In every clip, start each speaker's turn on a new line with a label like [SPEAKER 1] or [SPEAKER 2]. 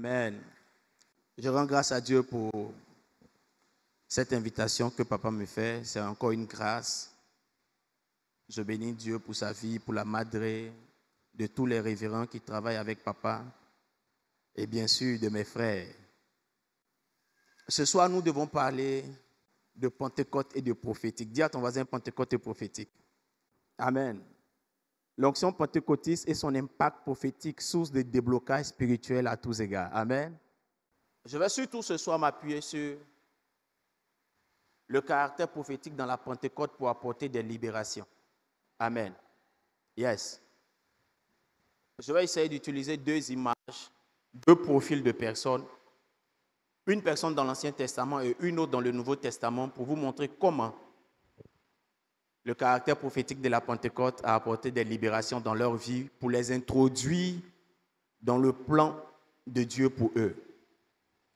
[SPEAKER 1] Amen. Je rends grâce à Dieu pour cette invitation que papa me fait. C'est encore une grâce. Je bénis Dieu pour sa vie, pour la madré, de tous les révérends qui travaillent avec papa et bien sûr de mes frères. Ce soir, nous devons parler de Pentecôte et de prophétique. Dis à ton voisin Pentecôte et prophétique. Amen. L'onction pentecôtiste et son impact prophétique, source de déblocage spirituel à tous égards. Amen. Je vais surtout ce soir m'appuyer sur le caractère prophétique dans la Pentecôte pour apporter des libérations. Amen. Yes. Je vais essayer d'utiliser deux images, deux profils de personnes. Une personne dans l'Ancien Testament et une autre dans le Nouveau Testament pour vous montrer comment le caractère prophétique de la Pentecôte a apporté des libérations dans leur vie pour les introduire dans le plan de Dieu pour eux.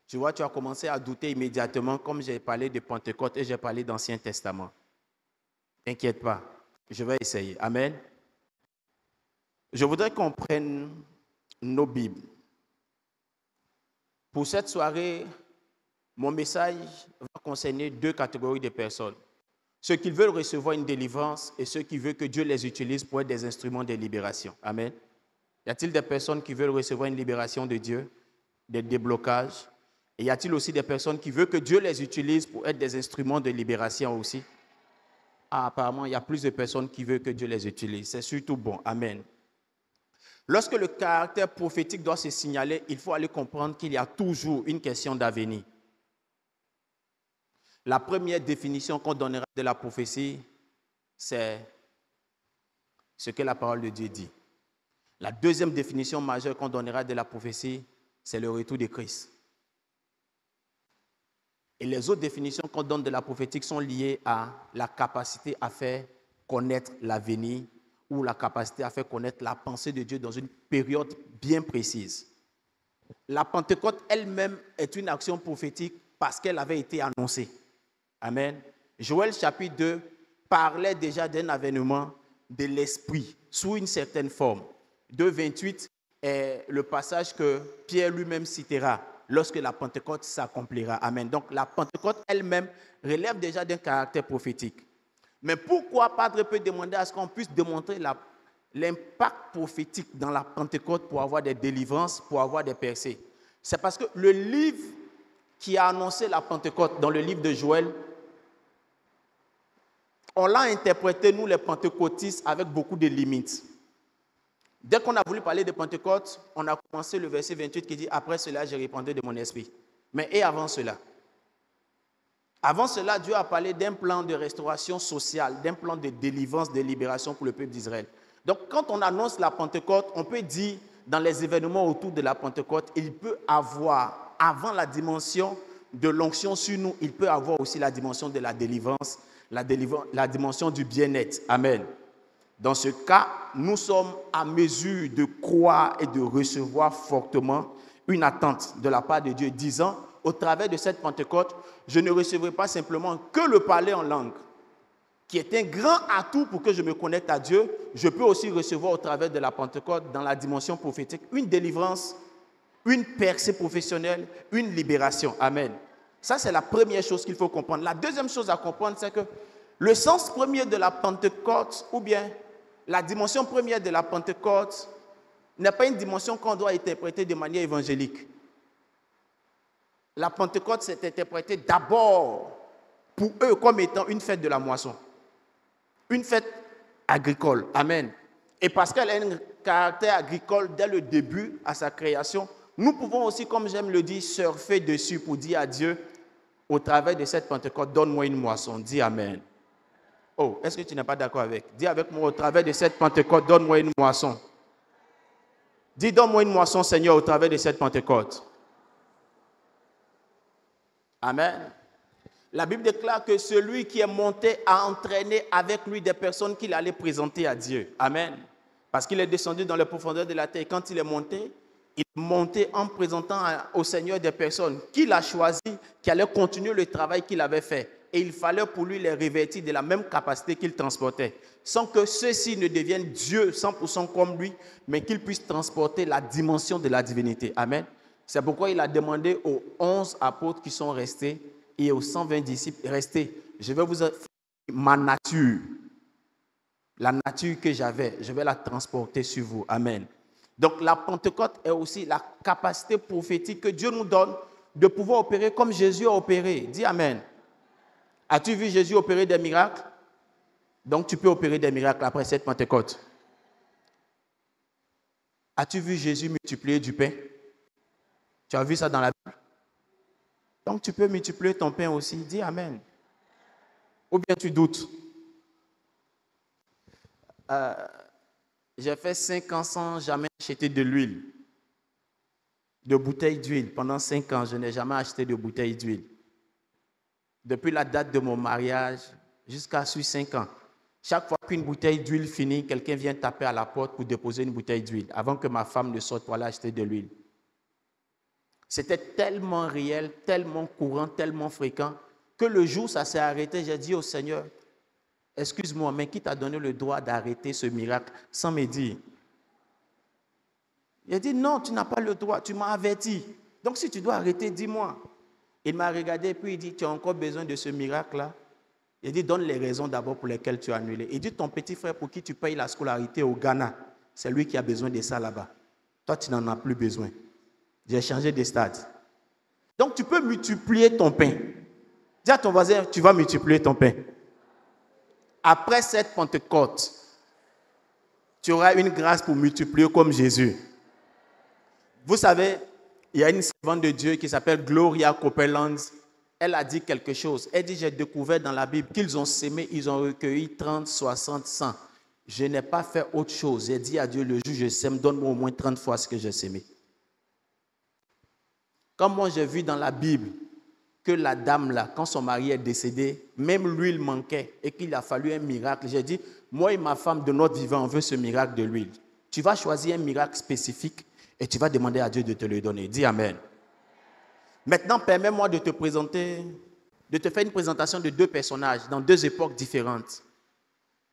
[SPEAKER 1] Tu vois, tu as commencé à douter immédiatement comme j'ai parlé de Pentecôte et j'ai parlé d'Ancien Testament. T'inquiète pas, je vais essayer. Amen. Je voudrais qu'on prenne nos Bibles. Pour cette soirée, mon message va concerner deux catégories de personnes. Ceux qui veulent recevoir une délivrance et ceux qui veulent que Dieu les utilise pour être des instruments de libération. Amen. Y a-t-il des personnes qui veulent recevoir une libération de Dieu, des déblocages? Et y a-t-il aussi des personnes qui veulent que Dieu les utilise pour être des instruments de libération aussi? Ah, apparemment, il y a plus de personnes qui veulent que Dieu les utilise. C'est surtout bon. Amen. Lorsque le caractère prophétique doit se signaler, il faut aller comprendre qu'il y a toujours une question d'avenir. La première définition qu'on donnera de la prophétie, c'est ce que la parole de Dieu dit. La deuxième définition majeure qu'on donnera de la prophétie, c'est le retour de Christ. Et les autres définitions qu'on donne de la prophétique sont liées à la capacité à faire connaître l'avenir ou la capacité à faire connaître la pensée de Dieu dans une période bien précise. La Pentecôte elle-même est une action prophétique parce qu'elle avait été annoncée. Amen. Joël chapitre 2 parlait déjà d'un avènement de l'esprit sous une certaine forme. 2,28 est le passage que Pierre lui-même citera lorsque la Pentecôte s'accomplira. Amen. Donc la Pentecôte elle-même relève déjà d'un caractère prophétique. Mais pourquoi Padre peut demander à ce qu'on puisse démontrer l'impact prophétique dans la Pentecôte pour avoir des délivrances, pour avoir des percées? C'est parce que le livre qui a annoncé la Pentecôte, dans le livre de Joël, on l'a interprété, nous les pentecôtistes, avec beaucoup de limites. Dès qu'on a voulu parler de Pentecôte, on a commencé le verset 28 qui dit « Après cela, je répandrai de mon esprit ». Mais et avant cela? Avant cela, Dieu a parlé d'un plan de restauration sociale, d'un plan de délivrance, de libération pour le peuple d'Israël. Donc, quand on annonce la Pentecôte, on peut dire, dans les événements autour de la Pentecôte, il peut avoir, avant la dimension de l'onction sur nous, il peut avoir aussi la dimension de la délivrance, la dimension du bien-être. Amen. Dans ce cas, nous sommes à mesure de croire et de recevoir fortement une attente de la part de Dieu, disant, au travers de cette Pentecôte, je ne recevrai pas simplement que le parler en langue, qui est un grand atout pour que je me connecte à Dieu. Je peux aussi recevoir au travers de la Pentecôte, dans la dimension prophétique, une délivrance, une percée professionnelle, une libération. Amen. Ça, c'est la première chose qu'il faut comprendre. La deuxième chose à comprendre, c'est que le sens premier de la Pentecôte, ou bien la dimension première de la Pentecôte, n'est pas une dimension qu'on doit interpréter de manière évangélique. La Pentecôte s'est interprétée d'abord pour eux comme étant une fête de la moisson. Une fête agricole. Amen. Et parce qu'elle a un caractère agricole dès le début à sa création, nous pouvons aussi, comme j'aime le dire, surfer dessus pour dire à Dieu, au travers de cette Pentecôte, donne-moi une moisson. Dis Amen. Oh, est-ce que tu n'es pas d'accord avec? Dis avec moi, au travers de cette Pentecôte, donne-moi une moisson. Dis, donne-moi une moisson, Seigneur, au travers de cette Pentecôte. Amen. La Bible déclare que celui qui est monté a entraîné avec lui des personnes qu'il allait présenter à Dieu. Amen. Parce qu'il est descendu dans les profondeurs de la terre. Quand il est monté en présentant au Seigneur des personnes qu'il a choisies, qui allaient continuer le travail qu'il avait fait. Et il fallait pour lui les revêtir de la même capacité qu'il transportait, sans que ceux-ci ne deviennent Dieu 100% comme lui, mais qu'ils puissent transporter la dimension de la divinité. Amen. C'est pourquoi il a demandé aux 11 apôtres qui sont restés et aux 120 disciples, restez, je vais vous faire ma nature. La nature que j'avais, je vais la transporter sur vous. Amen. Donc la Pentecôte est aussi la capacité prophétique que Dieu nous donne de pouvoir opérer comme Jésus a opéré. Dis Amen. As-tu vu Jésus opérer des miracles? Donc tu peux opérer des miracles après cette Pentecôte. As-tu vu Jésus multiplier du pain? Tu as vu ça dans la Bible? Donc tu peux multiplier ton pain aussi. Dis Amen. Ou bien tu doutes? J'ai fait 5 ans sans jamais acheter de l'huile, de bouteilles d'huile. Pendant 5 ans, je n'ai jamais acheté de bouteilles d'huile. Depuis la date de mon mariage jusqu'à 5 ans, chaque fois qu'une bouteille d'huile finit, quelqu'un vient taper à la porte pour déposer une bouteille d'huile avant que ma femme ne sorte pour aller acheter de l'huile. C'était tellement réel, tellement courant, tellement fréquent que le jour où ça s'est arrêté, j'ai dit au Seigneur, excuse-moi, mais qui t'a donné le droit d'arrêter ce miracle sans me dire? Il a dit, non, tu n'as pas le droit, tu m'as averti. Donc si tu dois arrêter, dis-moi. Il m'a regardé et puis il dit, tu as encore besoin de ce miracle-là? Il dit, donne les raisons d'abord pour lesquelles tu as annulé. Il dit, ton petit frère pour qui tu payes la scolarité au Ghana, c'est lui qui a besoin de ça là-bas. Toi, tu n'en as plus besoin. J'ai changé de stade. Donc tu peux multiplier ton pain. Dis à ton voisin, tu vas multiplier ton pain. Après cette Pentecôte, tu auras une grâce pour multiplier comme Jésus. Vous savez, il y a une servante de Dieu qui s'appelle Gloria Copeland. Elle a dit quelque chose. Elle dit, j'ai découvert dans la Bible qu'ils ont sémé, ils ont recueilli 30, 60, 100. Je n'ai pas fait autre chose. J'ai dit à Dieu, le jour où je sème, donne-moi au moins 30 fois ce que j'ai sémé. Comme moi j'ai vu dans la Bible que la dame là, quand son mari est décédé, même l'huile manquait et qu'il a fallu un miracle. J'ai dit, moi et ma femme de notre vivant, on veut ce miracle de l'huile. Tu vas choisir un miracle spécifique et tu vas demander à Dieu de te le donner. Dis Amen. Maintenant, permets-moi de te présenter, de te faire une présentation de 2 personnages dans 2 époques différentes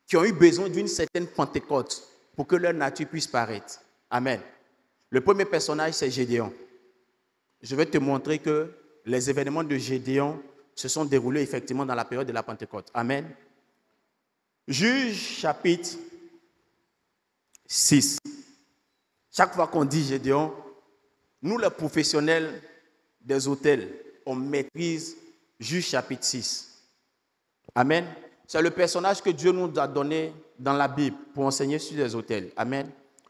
[SPEAKER 1] qui ont eu besoin d'une certaine Pentecôte pour que leur nature puisse paraître. Amen. Le premier personnage, c'est Gédéon. Je vais te montrer que les événements de Gédéon se sont déroulés effectivement dans la période de la Pentecôte. Amen. Juge chapitre 6. Chaque fois qu'on dit Gédéon, nous les professionnels des hôtels, on maîtrise Juge chapitre 6. Amen. C'est le personnage que Dieu nous a donné dans la Bible pour enseigner sur les hôtels. Amen.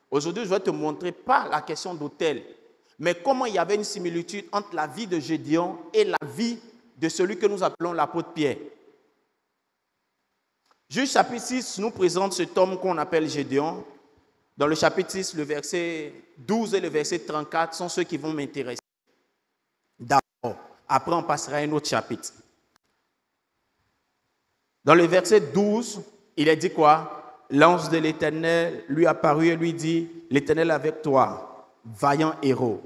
[SPEAKER 1] Aujourd'hui, je vais te montrer pas la question d'hôtel, mais comment il y avait une similitude entre la vie de Gédéon et la vie de celui que nous appelons l'apôtre Pierre. Juge chapitre 6 nous présente cet homme qu'on appelle Gédéon. Dans le chapitre 6, le verset 12 et le verset 34 sont ceux qui vont m'intéresser. D'abord, après on passera à un autre chapitre. Dans le verset 12, il est dit quoi? L'ange de l'Éternel lui apparut et lui dit, l'Éternel est avec toi, vaillant héros.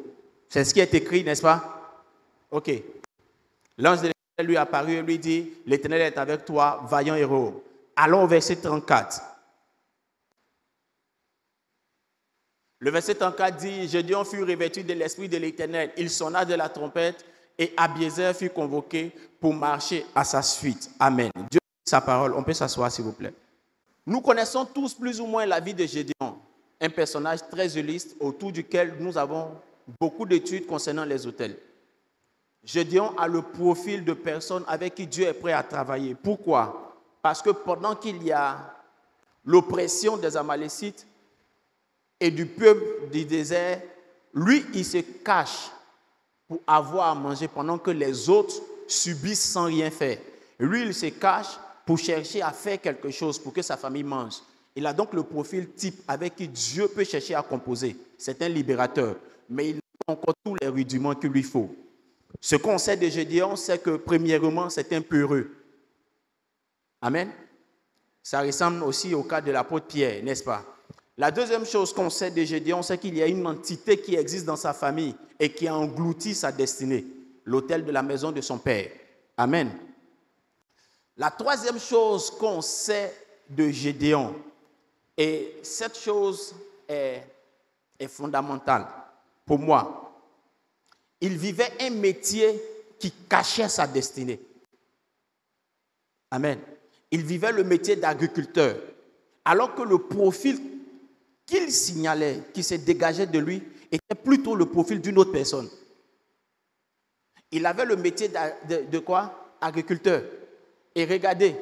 [SPEAKER 1] C'est ce qui est écrit, n'est-ce pas? Ok. L'ange de l'Éternel lui apparut et lui dit, l'Éternel est avec toi, vaillant héros. Allons au verset 34. Le verset 34 dit, Gédéon fut revêtu de l'esprit de l'Éternel. Il sonna de la trompette et Abiézer fut convoqué pour marcher à sa suite. Amen. Dieu dit sa parole. On peut s'asseoir s'il vous plaît. Nous connaissons tous plus ou moins la vie de Gédéon, un personnage très illustre autour duquel nous avons beaucoup d'études concernant les hôtels. Gédéon a le profil de personne avec qui Dieu est prêt à travailler. Pourquoi? Parce que pendant qu'il y a l'oppression des Amalécites et du peuple du désert, lui, il se cache pour avoir à manger pendant que les autres subissent sans rien faire. Lui, il se cache pour chercher à faire quelque chose pour que sa famille mange. Il a donc le profil type avec qui Dieu peut chercher à composer. C'est un libérateur, mais il a encore tous les rudiments qu'il lui faut. Ce qu'on sait de Gédéon, c'est que premièrement, c'est un peureux. Amen. Ça ressemble aussi au cas de l'apôtre Pierre, n'est-ce pas? La deuxième chose qu'on sait de Gédéon, c'est qu'il y a une entité qui existe dans sa famille et qui a englouti sa destinée, l'autel de la maison de son père. Amen. La troisième chose qu'on sait de Gédéon, et cette chose est fondamentale pour moi, Il vivait un métier qui cachait sa destinée. Amen. Il vivait le métier d'agriculteur. Alors que le profil qu'il signalait, qui se dégageait de lui, était plutôt le profil d'une autre personne. Il avait le métier de quoi? Agriculteur. Et regardez,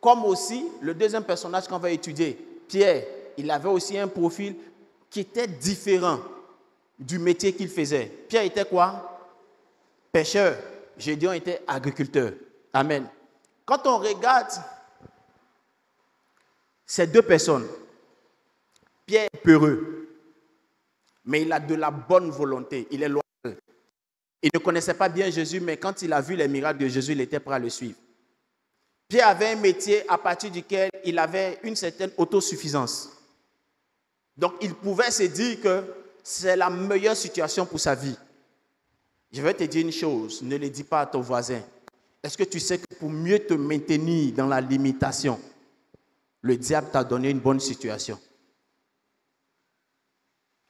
[SPEAKER 1] comme aussi le deuxième personnage qu'on va étudier, Pierre, il avait aussi un profil qui était différent du métier qu'il faisait. Pierre était quoi? Pêcheur. Gédéon était agriculteur. Amen. Quand on regarde ces deux personnes, Pierre est peureux, mais il a de la bonne volonté, il est loyal. Il ne connaissait pas bien Jésus, mais quand il a vu les miracles de Jésus, il était prêt à le suivre. Pierre avait un métier à partir duquel il avait une certaine autosuffisance. Donc, il pouvait se dire que c'est la meilleure situation pour sa vie. Je vais te dire une chose, ne le dis pas à ton voisin. Est-ce que tu sais que pour mieux te maintenir dans la limitation, le diable t'a donné une bonne situation?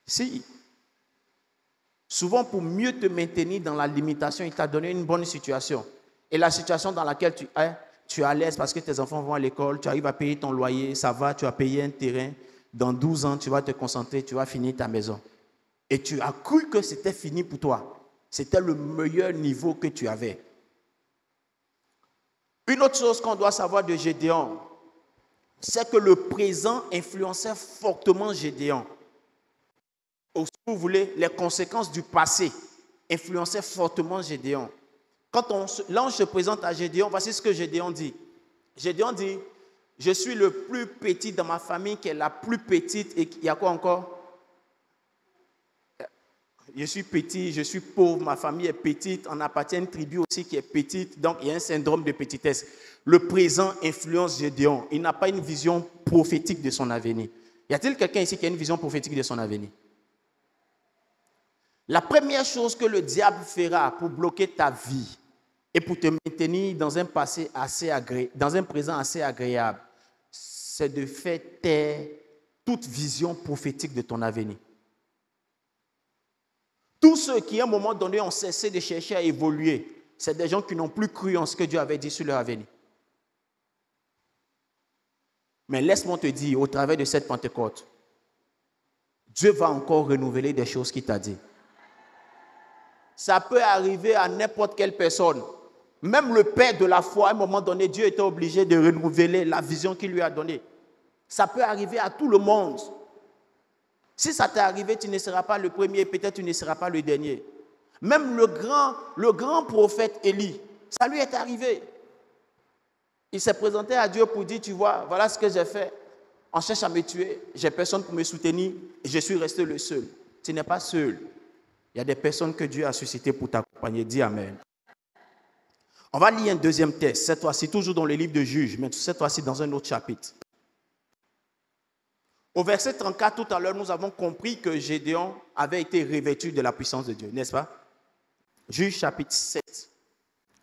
[SPEAKER 1] Si. Souvent, pour mieux te maintenir dans la limitation, il t'a donné une bonne situation. Et la situation dans laquelle tu es à l'aise parce que tes enfants vont à l'école, tu arrives à payer ton loyer, ça va, tu as payé un terrain. Dans 12 ans, tu vas te concentrer, tu vas finir ta maison. Et tu as cru que c'était fini pour toi. C'était le meilleur niveau que tu avais. Une autre chose qu'on doit savoir de Gédéon, c'est que le présent influençait fortement Gédéon. Ou si vous voulez, les conséquences du passé influençaient fortement Gédéon. Quand l'ange se présente à Gédéon, voici ce que Gédéon dit. Gédéon dit, je suis le plus petit dans ma famille qui est la plus petite. Et il y a quoi encore? Je suis petit, je suis pauvre, ma famille est petite, on appartient à une tribu aussi qui est petite, donc il y a un syndrome de petitesse. Le présent influence Gédéon. Il n'a pas une vision prophétique de son avenir. Y a-t-il quelqu'un ici qui a une vision prophétique de son avenir? La première chose que le diable fera pour bloquer ta vie et pour te maintenir dans un passé assez agréable, dans un présent assez agréable, c'est de faire taire toute vision prophétique de ton avenir. Tous ceux qui, à un moment donné, ont cessé de chercher à évoluer, c'est des gens qui n'ont plus cru en ce que Dieu avait dit sur leur avenir. Mais laisse-moi te dire, au travers de cette Pentecôte, Dieu va encore renouveler des choses qu'il t'a dit. Ça peut arriver à n'importe quelle personne. Même le père de la foi, à un moment donné, Dieu était obligé de renouveler la vision qu'il lui a donnée. Ça peut arriver à tout le monde. Si ça t'est arrivé, tu ne seras pas le premier, peut-être tu ne seras pas le dernier. Même le grand prophète Élie, ça lui est arrivé. Il s'est présenté à Dieu pour dire, tu vois, voilà ce que j'ai fait. On cherche à me tuer, j'ai personne pour me soutenir et je suis resté le seul. Tu n'es pas seul. Il y a des personnes que Dieu a suscitées pour t'accompagner. Dis Amen. On va lire un deuxième texte, cette fois-ci toujours dans le livre de Juges, mais cette fois-ci dans un autre chapitre. Au verset 34, tout à l'heure, nous avons compris que Gédéon avait été revêtu de la puissance de Dieu, n'est-ce pas? Juges chapitre 7,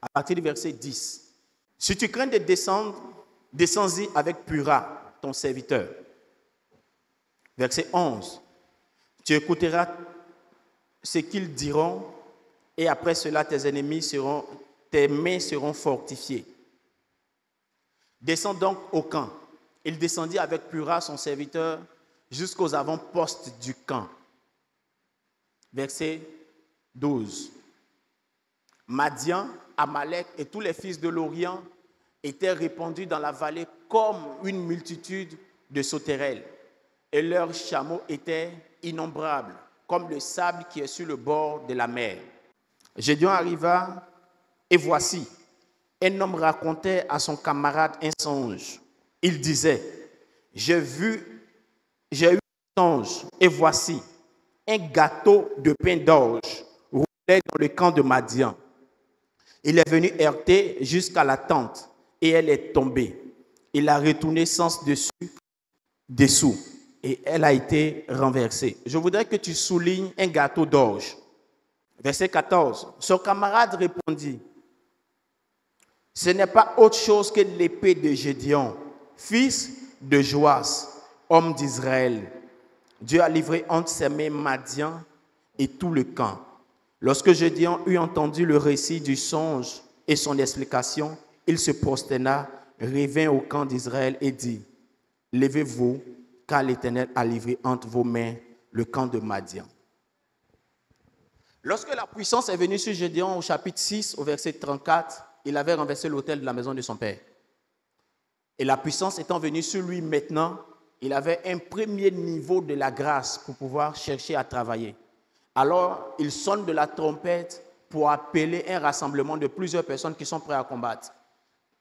[SPEAKER 1] à partir du verset 10. Si tu crains de descendre, descends-y avec Pura, ton serviteur. Verset 11. Tu écouteras ce qu'ils diront, et après cela, tes mains seront fortifiées. Descends donc au camp. Il descendit avec Pura, son serviteur, jusqu'aux avant-postes du camp. Verset 12. Madian, Amalek et tous les fils de l'Orient étaient répandus dans la vallée comme une multitude de sauterelles, et leurs chameaux étaient innombrables, comme le sable qui est sur le bord de la mer. Gédéon arriva, et voici, un homme racontait à son camarade un songe. Il disait, j'ai eu un songe, et voici, un gâteau de pain d'orge roulait dans le camp de Madian. Il est venu heurter jusqu'à la tente, et elle est tombée. Il a retourné sens dessous, et elle a été renversée. Je voudrais que tu soulignes un gâteau d'orge. Verset 14. Son camarade répondit, ce n'est pas autre chose que l'épée de Gédéon, fils de Joas, homme d'Israël. Dieu a livré entre ses mains Madian et tout le camp. Lorsque Gédéon eut entendu le récit du songe et son explication, il se prosterna, revint au camp d'Israël et dit, « Levez-vous, car l'Éternel a livré entre vos mains le camp de Madian. » Lorsque la puissance est venue sur Gédéon au chapitre 6, au verset 34, il avait renversé l'autel de la maison de son père. Et la puissance étant venue sur lui maintenant, il avait un premier niveau de la grâce pour pouvoir chercher à travailler. Alors, il sonne de la trompette pour appeler un rassemblement de plusieurs personnes qui sont prêtes à combattre.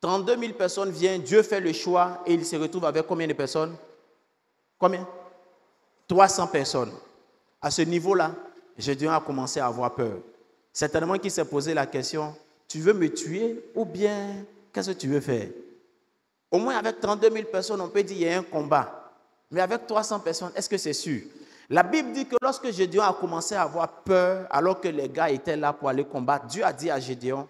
[SPEAKER 1] 32 000 personnes viennent, Dieu fait le choix et il se retrouve avec combien de personnes? Combien? 300 personnes. À ce niveau-là, Gédéon a commencé à avoir peur. Certainement qu'il s'est posé la question, tu veux me tuer ou bien qu'est-ce que tu veux faire? Au moins avec 32 000 personnes, on peut dire qu'il y a un combat. Mais avec 300 personnes, est-ce que c'est sûr? La Bible dit que lorsque Gédéon a commencé à avoir peur, alors que les gars étaient là pour aller combattre, Dieu a dit à Gédéon,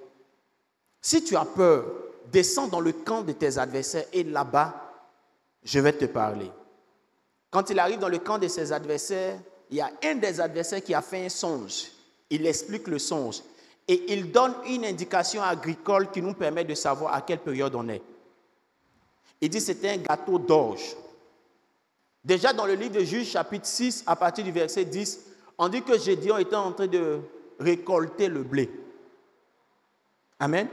[SPEAKER 1] si tu as peur, descends dans le camp de tes adversaires et là-bas, je vais te parler. Quand il arrive dans le camp de ses adversaires, il y a un des adversaires qui a fait un songe. Il explique le songe et il donne une indication agricole qui nous permet de savoir à quelle période on est. Il dit que c'était un gâteau d'orge. Déjà dans le livre de Juges, chapitre 6, à partir du verset 10, on dit que Gédéon était en train de récolter le blé. Amen.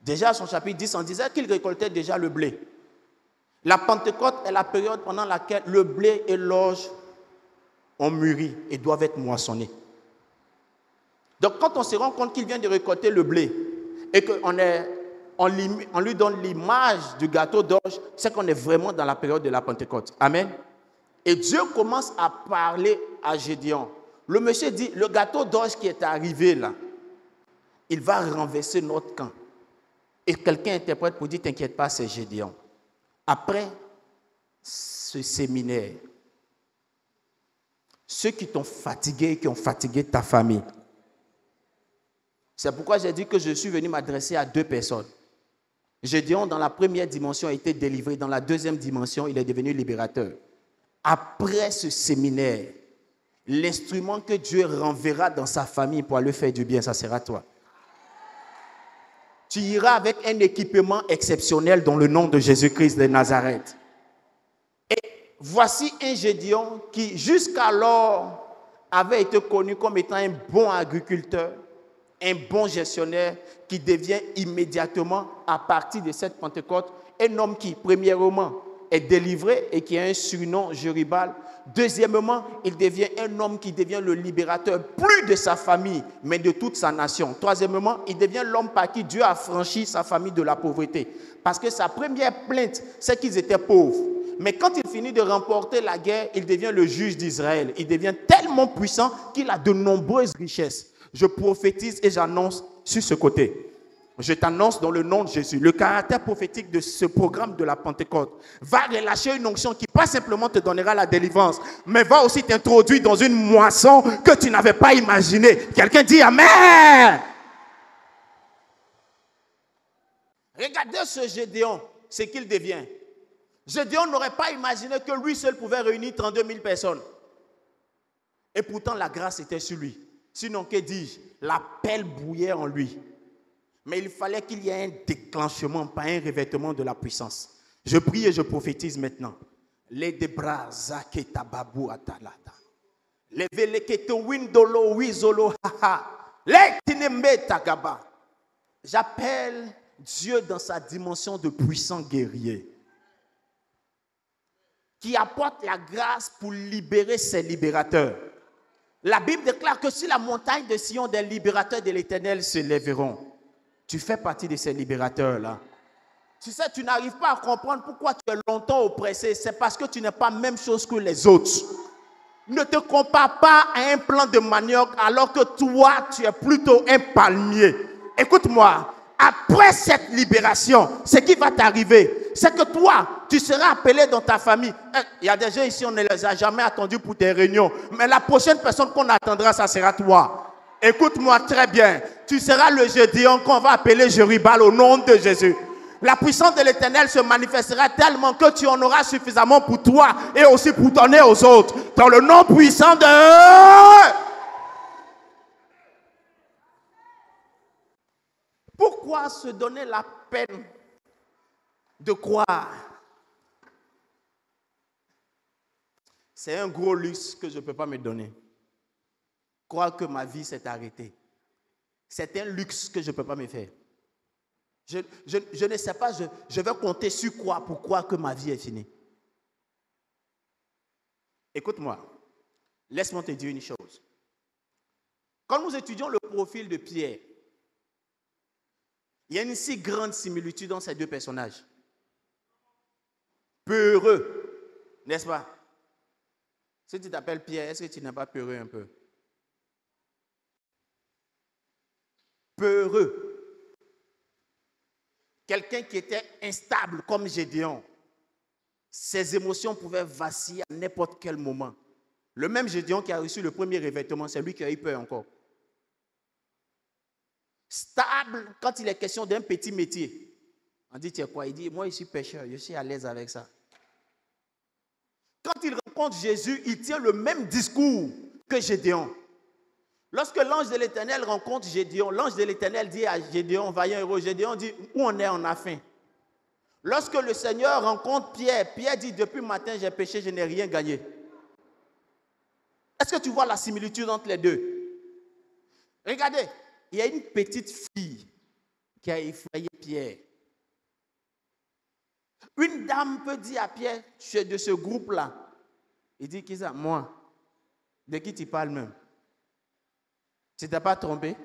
[SPEAKER 1] Déjà à son chapitre 10, on disait qu'il récoltait déjà le blé. La Pentecôte est la période pendant laquelle le blé et l'orge ont mûri et doivent être moissonnés. Donc quand on se rend compte qu'il vient de récolter le blé et qu'on lui donne l'image du gâteau d'orge, c'est qu'on est vraiment dans la période de la Pentecôte. Amen. Et Dieu commence à parler à Gédéon. Le monsieur dit, le gâteau d'orge qui est arrivé là, il va renverser notre camp. Et quelqu'un interprète pour dire, t'inquiète pas, c'est Gédéon. Après ce séminaire, ceux qui t'ont fatigué, qui ont fatigué ta famille, c'est pourquoi j'ai dit que je suis venu m'adresser à deux personnes. Gédéon, dans la première dimension, a été délivré. Dans la deuxième dimension, il est devenu libérateur. Après ce séminaire, l'instrument que Dieu renverra dans sa famille pour aller faire du bien, ça sera toi. Tu iras avec un équipement exceptionnel dans le nom de Jésus-Christ de Nazareth. Et voici un Gédéon qui, jusqu'alors, avait été connu comme étant un bon agriculteur, un bon gestionnaire, qui devient immédiatement, à partir de cette Pentecôte, un homme qui, premièrement, est délivré et qui a un surnom Jérubal. Deuxièmement, il devient un homme qui devient le libérateur, plus de sa famille, mais de toute sa nation. Troisièmement, il devient l'homme par qui Dieu a franchi sa famille de la pauvreté. Parce que sa première plainte, c'est qu'ils étaient pauvres. Mais quand il finit de remporter la guerre, il devient le juge d'Israël. Il devient tellement puissant qu'il a de nombreuses richesses. Je prophétise et j'annonce sur ce côté. Je t'annonce dans le nom de Jésus, le caractère prophétique de ce programme de la Pentecôte va relâcher une onction qui pas simplement te donnera la délivrance, mais va aussi t'introduire dans une moisson que tu n'avais pas imaginée. Quelqu'un dit Amen. Regardez ce Gédéon, ce qu'il devient. Gédéon n'aurait pas imaginé que lui seul pouvait réunir 32 000 personnes. Et pourtant la grâce était sur lui. Sinon, que dis-je? La pelle bouillait en lui. Mais il fallait qu'il y ait un déclenchement, pas un revêtement de la puissance. Je prie et je prophétise maintenant. Les debras zaketa babu atalata. Les veleketo windolo wizolo haha. Les tinembe tagaba. J'appelle Dieu dans sa dimension de puissant guerrier, qui apporte la grâce pour libérer ses libérateurs. La Bible déclare que sur la montagne de Sion, des libérateurs de l'Éternel se lèveront. Tu fais partie de ces libérateurs-là. Tu sais, tu n'arrives pas à comprendre pourquoi tu es longtemps oppressé. C'est parce que tu n'es pas la même chose que les autres. Ne te compare pas à un plant de manioc alors que toi, tu es plutôt un palmier. Écoute-moi, après cette libération, ce qui va t'arriver, c'est que toi, tu seras appelé dans ta famille. Il y a des gens ici, on ne les a jamais attendus pour des réunions. Mais la prochaine personne qu'on attendra, ça sera toi. Écoute-moi très bien. Tu seras le Gédéon qu'on va appeler Jérubal au nom de Jésus. La puissance de l'Éternel se manifestera tellement que tu en auras suffisamment pour toi et aussi pour donner aux autres. Dans le nom puissant de... pourquoi se donner la peine de croire? C'est un gros luxe que je ne peux pas me donner. Croire que ma vie s'est arrêtée. C'est un luxe que je ne peux pas me faire. Je ne sais pas, je vais compter sur quoi pour croire que ma vie est finie. Écoute-moi, laisse-moi te dire une chose. Quand nous étudions le profil de Pierre, il y a une si grande similitude dans ces deux personnages. Peureux, n'est-ce pas? Si tu t'appelles Pierre, est-ce que tu n'es pas peureux un peu? Peureux. Quelqu'un qui était instable comme Gédéon. Ses émotions pouvaient vaciller à n'importe quel moment. Le même Gédéon qui a reçu le premier revêtement, c'est lui qui a eu peur encore. Stable quand il est question d'un petit métier. On dit, tu es quoi? Il dit, moi je suis pêcheur, je suis à l'aise avec ça. Quand il rencontre Jésus, il tient le même discours que Gédéon. Lorsque l'ange de l'Éternel rencontre Gédéon, l'ange de l'Éternel dit à Gédéon, vaillant héros, Gédéon dit, où on est, on a faim. Lorsque le Seigneur rencontre Pierre, Pierre dit, depuis le matin, j'ai péché, je n'ai rien gagné. Est-ce que tu vois la similitude entre les deux? Regardez, il y a une petite fille qui a effrayé Pierre. Une dame peut dire à Pierre, tu es de ce groupe-là. Il dit, qui ça? Moi. De qui tu parles même? Tu ne t'es pas trompé?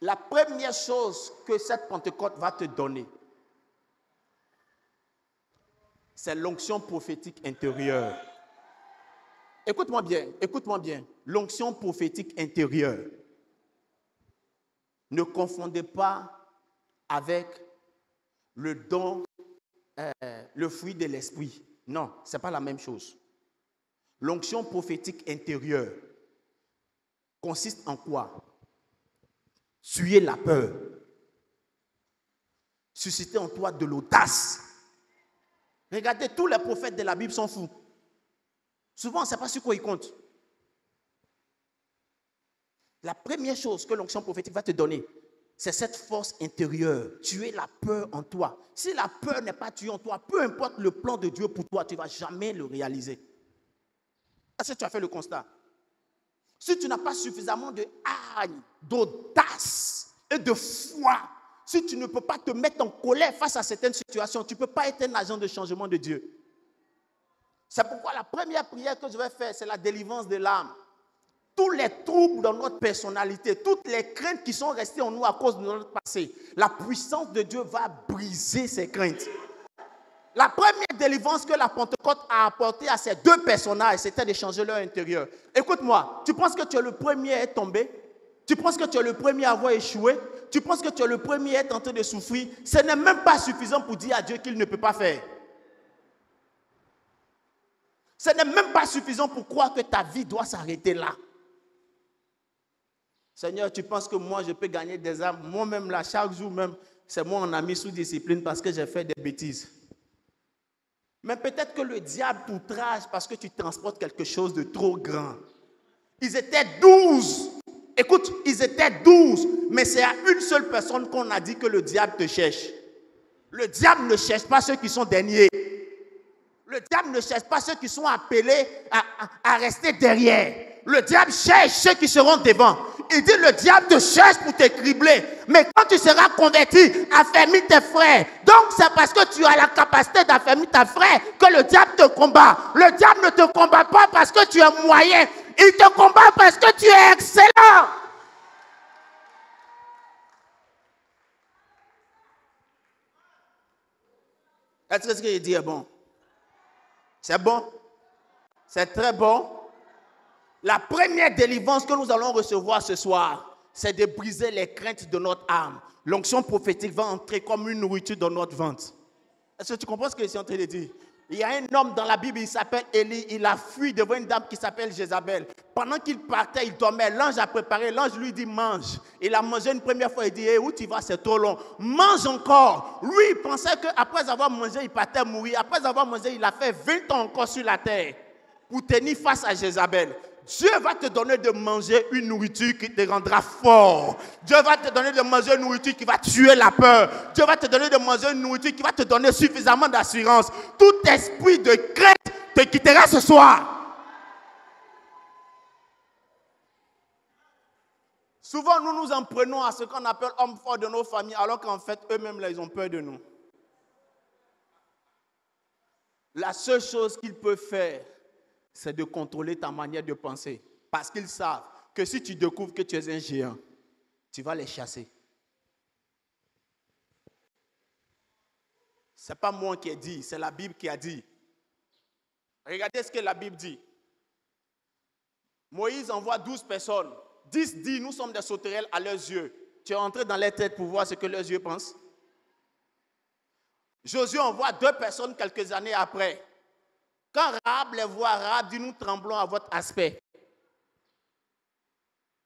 [SPEAKER 1] La première chose que cette Pentecôte va te donner, c'est l'onction prophétique intérieure. Écoute-moi bien, écoute-moi bien. L'onction prophétique intérieure. Ne confondez pas avec le don, le fruit de l'esprit. Non, ce n'est pas la même chose. L'onction prophétique intérieure consiste en quoi? Tuer la peur. Susciter en toi de l'audace. Regardez, tous les prophètes de la Bible sont fous. Souvent, on ne sait pas sur quoi ils comptent. La première chose que l'onction prophétique va te donner, c'est cette force intérieure. Tuer la peur en toi. Si la peur n'est pas tuée en toi, peu importe le plan de Dieu pour toi, tu ne vas jamais le réaliser. Est-ce que tu as fait le constat? Si tu n'as pas suffisamment de hargne, d'audace et de foi, si tu ne peux pas te mettre en colère face à certaines situations, tu ne peux pas être un agent de changement de Dieu. C'est pourquoi la première prière que je vais faire, c'est la délivrance de l'âme. Tous les troubles dans notre personnalité, toutes les craintes qui sont restées en nous à cause de notre passé, la puissance de Dieu va briser ces craintes. La première délivrance que la Pentecôte a apportée à ces deux personnages, c'était de changer leur intérieur. Écoute-moi, tu penses que tu es le premier à être tombé? Tu penses que tu es le premier à avoir échoué? Tu penses que tu es le premier à être en train de souffrir? Ce n'est même pas suffisant pour dire à Dieu qu'il ne peut pas faire. Ce n'est même pas suffisant pour croire que ta vie doit s'arrêter là. Seigneur, tu penses que moi je peux gagner des âmes? Moi-même là, chaque jour même, c'est moi on a mis sous discipline parce que j'ai fait des bêtises. Mais peut-être que le diable t'outrage parce que tu transportes quelque chose de trop grand. Ils étaient 12. Écoute, ils étaient 12. Mais c'est à une seule personne qu'on a dit que le diable te cherche. Le diable ne cherche pas ceux qui sont derniers. Le diable ne cherche pas ceux qui sont appelés à rester derrière. Le diable cherche ceux qui seront devant. Il dit le diable te cherche pour te cribler. Mais quand tu seras converti, affermis tes frères. Donc c'est parce que tu as la capacité d'affermir tes frères que le diable te combat. Le diable ne te combat pas parce que tu es moyen. Il te combat parce que tu es excellent. Est-ce que ce qu'il dit est bon? C'est bon? C'est très bon. La première délivrance que nous allons recevoir ce soir, c'est de briser les craintes de notre âme. L'onction prophétique va entrer comme une nourriture dans notre ventre. Est-ce que tu comprends ce que je suis en train de dire? Il y a un homme dans la Bible, il s'appelle Élie. Il a fui devant une dame qui s'appelle Jézabel. Pendant qu'il partait, il dormait. L'ange a préparé. L'ange lui dit mange. Il a mangé une première fois. Il dit où tu vas, c'est trop long. Mange encore. Lui, il pensait qu'après avoir mangé, il partait mourir. Après avoir mangé, il a fait 20 ans encore sur la terre pour tenir face à Jézabel. Dieu va te donner de manger une nourriture qui te rendra fort. Dieu va te donner de manger une nourriture qui va tuer la peur. Dieu va te donner de manger une nourriture qui va te donner suffisamment d'assurance. Tout esprit de crainte te quittera ce soir. Souvent, nous nous en prenons à ce qu'on appelle hommes forts de nos familles, alors qu'en fait, eux-mêmes, là, ils ont peur de nous. La seule chose qu'ils peuvent faire, c'est de contrôler ta manière de penser. Parce qu'ils savent que si tu découvres que tu es un géant, tu vas les chasser. Ce n'est pas moi qui ai dit, c'est la Bible qui a dit. Regardez ce que la Bible dit. Moïse envoie 12 personnes. 10 dit, nous sommes des sauterelles à leurs yeux. Tu es entré dans leur tête pour voir ce que leurs yeux pensent. Josué envoie 2 personnes quelques années après. Quand Rahab les voit, Rahab dit, nous tremblons à votre aspect.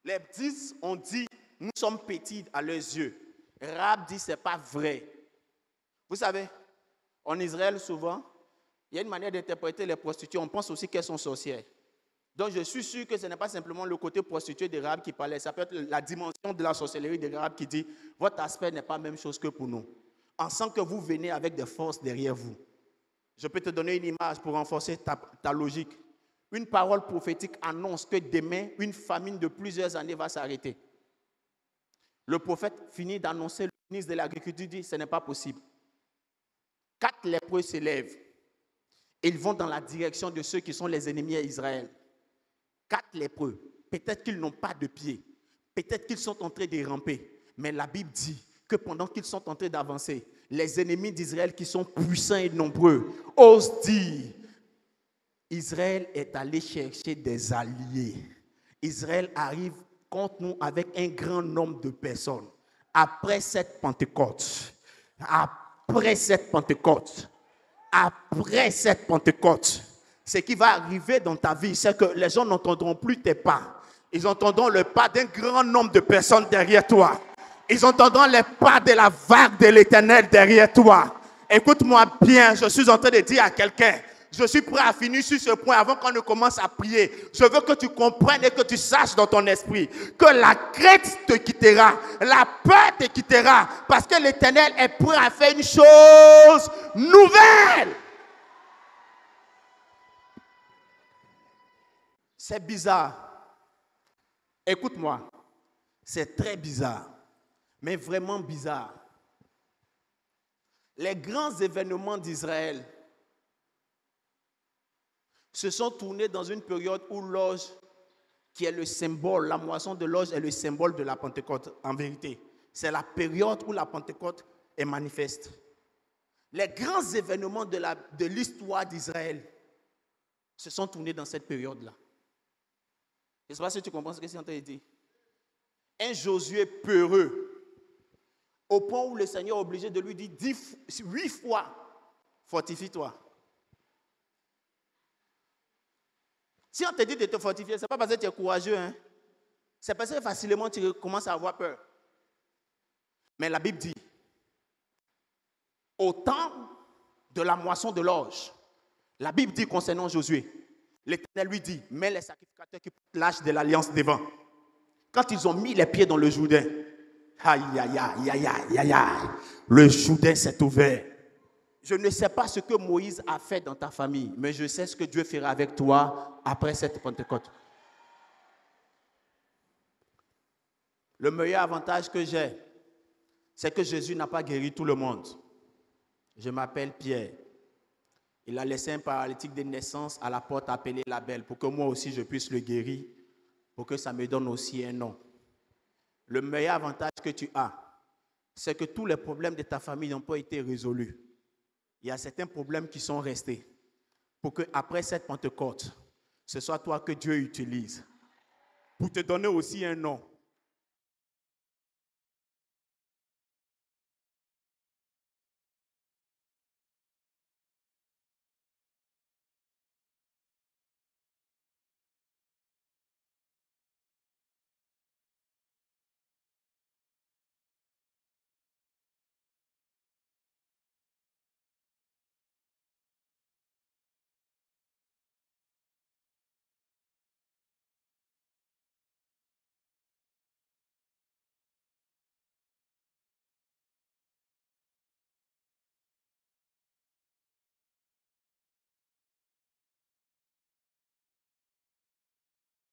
[SPEAKER 1] Les 10 ont dit, nous sommes petits à leurs yeux. Rahab dit, ce n'est pas vrai. Vous savez, en Israël, souvent, il y a une manière d'interpréter les prostituées. On pense aussi qu'elles sont sorcières. Donc, je suis sûr que ce n'est pas simplement le côté prostitué de Rahab qui parlait. Ça peut être la dimension de la sorcellerie de Rahab qui dit, votre aspect n'est pas la même chose que pour nous. On sent que vous venez avec des forces derrière vous. Je peux te donner une image pour renforcer ta logique. Une parole prophétique annonce que demain, une famine de plusieurs années va s'arrêter. Le prophète finit d'annoncer, le ministre de l'Agriculture dit, ce n'est pas possible. 4 lépreux s'élèvent. Ils vont dans la direction de ceux qui sont les ennemis à Israël. 4 lépreux. Peut-être qu'ils n'ont pas de pieds. Peut-être qu'ils sont en train de ramper. Mais la Bible dit que pendant qu'ils sont en train d'avancer, les ennemis d'Israël qui sont puissants et nombreux osent dire, Israël est allé chercher des alliés. Israël arrive contre nous avec un grand nombre de personnes. Après cette Pentecôte, ce qui va arriver dans ta vie, c'est que les gens n'entendront plus tes pas. Ils entendront le pas d'un grand nombre de personnes derrière toi. Ils entendront les pas de la vague de l'Éternel derrière toi. Écoute-moi bien, je suis en train de dire à quelqu'un, je suis prêt à finir sur ce point avant qu'on ne commence à prier. Je veux que tu comprennes et que tu saches dans ton esprit que la crainte te quittera, la peur te quittera, parce que l'Éternel est prêt à faire une chose nouvelle. C'est bizarre. Écoute-moi, c'est très bizarre, mais vraiment bizarre. Les grands événements d'Israël se sont tournés dans une période où l'orge, qui est le symbole, la moisson de l'orge est le symbole de la Pentecôte, en vérité. C'est la période où la Pentecôte est manifeste. Les grands événements de l'histoire d'Israël se sont tournés dans cette période-là. Je ne sais pas si tu comprends ce que c'est en train de dire. Un Josué peureux, au point où le Seigneur est obligé de lui dire 8 fois, fortifie-toi. Si on te dit de te fortifier, ce n'est pas parce que tu es courageux, hein? C'est parce que facilement tu commences à avoir peur. Mais la Bible dit, au temps de la moisson de l'orge, la Bible dit concernant Josué, l'Éternel lui dit, mets les sacrificateurs qui portent l'arche de l'alliance devant. Quand ils ont mis les pieds dans le Jourdain, aïe, aïe, aïe, aïe, aïe, aïe, aïe, le Jourdain s'est ouvert. Je ne sais pas ce que Moïse a fait dans ta famille, mais je sais ce que Dieu fera avec toi après cette Pentecôte. Le meilleur avantage que j'ai, c'est que Jésus n'a pas guéri tout le monde. Je m'appelle Pierre. Il a laissé un paralytique de naissance à la porte appelée la Belle pour que moi aussi je puisse le guérir, pour que ça me donne aussi un nom. Le meilleur avantage que tu as, c'est que tous les problèmes de ta famille n'ont pas été résolus. Il y a certains problèmes qui sont restés pour qu'après cette Pentecôte, ce soit toi que Dieu utilise pour te donner aussi un nom.